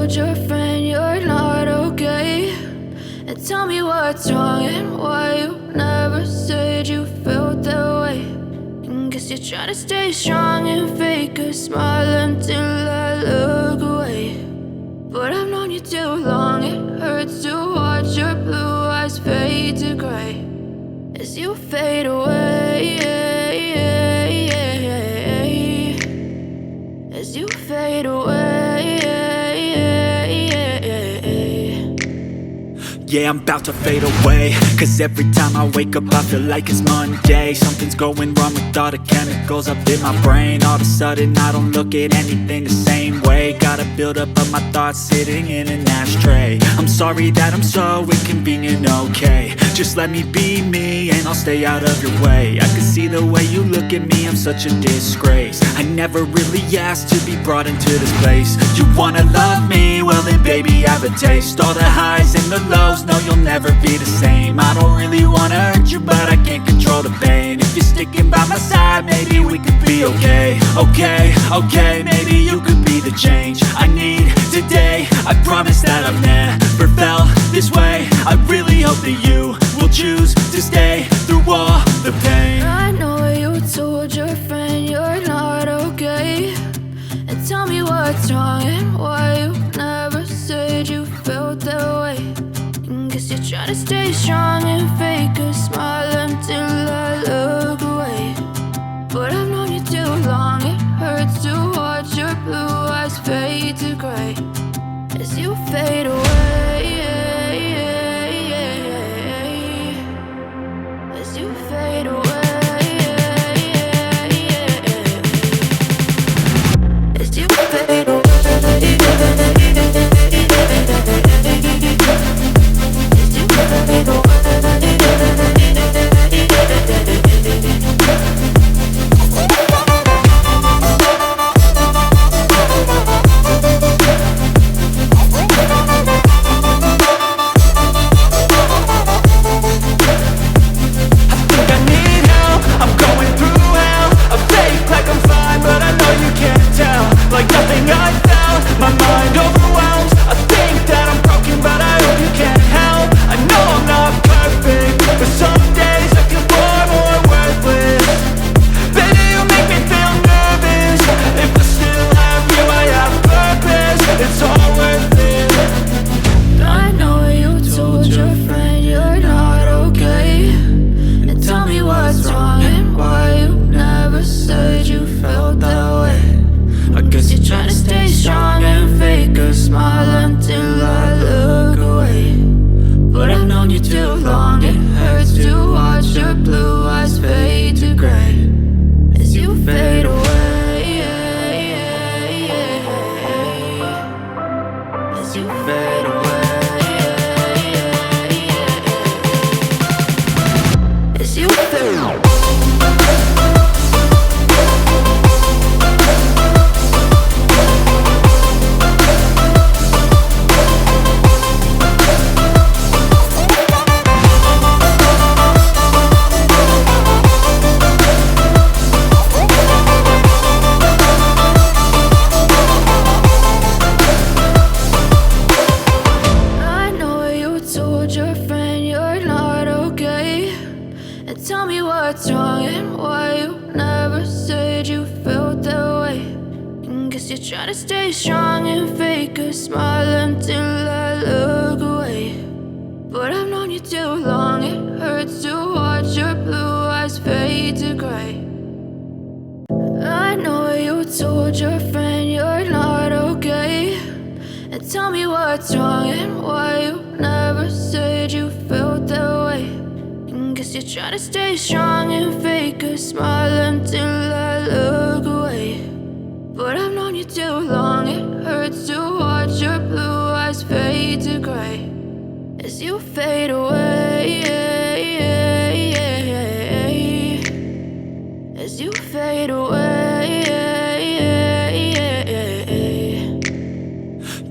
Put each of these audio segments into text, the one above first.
told your friend you're not okay? And tell me what's wrong and why you never said you felt that way. And guess you're trying to stay strong and fake a smile until I look away. But I've known you too long, it hurts to watch your blue eyes fade to gray as you fade away, as you fade away. Yeah, I'm about to fade away, cause every time I wake up I feel like it's Monday. Something's going wrong with all the chemicals up in my brain. All of a sudden I don't look at anything the same way. Gotta build up of my thoughts sitting in an ashtray. I'm sorry that I'm so inconvenient, okay? Just let me be me and I'll stay out of your way. I can see the way you look at me, I'm such a disgrace. I never really asked to be brought into this place. You wanna love me? Well then baby, have a taste. All the highs and the lows, no, you'll never be the same. I don't really wanna hurt you, but I can't control the pain. If you're sticking by my side, maybe we could be okay. Okay, maybe you could be the change I need today. I promise that I've never felt this way. I really hope that you will choose to stay through all the pain. I know you told your friend you're not okay. And tell me what's wrong and why you never said you felt that way. Guess you're trying to stay strong and fake a smile until I look away. But I've known you too long, it hurts to watch your blue eyes fade to gray as you fade away, as you fade away, as you fade away.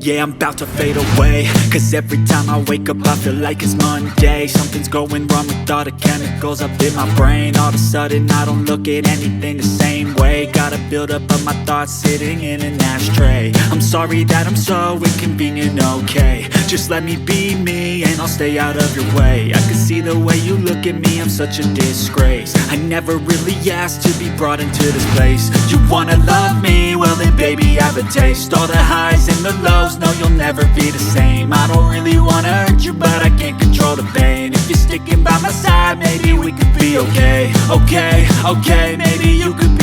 Yeah, I'm about to fade away, cause every time I wake up I feel like it's Monday. Something's going wrong with all the chemicals up in my brain. All of a sudden I don't look at anything the same way. Got a buildup of my thoughts sitting in an ashtray. I'm sorry that I'm so inconvenient, okay. Just let me be me and I'll stay out of your way. I can see the way you look at me, I'm such a disgrace. I never really asked to be brought into this place. You wanna love me? Well then baby I have a taste. All the highs and the lows, no you'll never be the same. I don't really wanna hurt you but I can't control the pain. If you're sticking by my side maybe we could be okay. Okay, okay, maybe you could be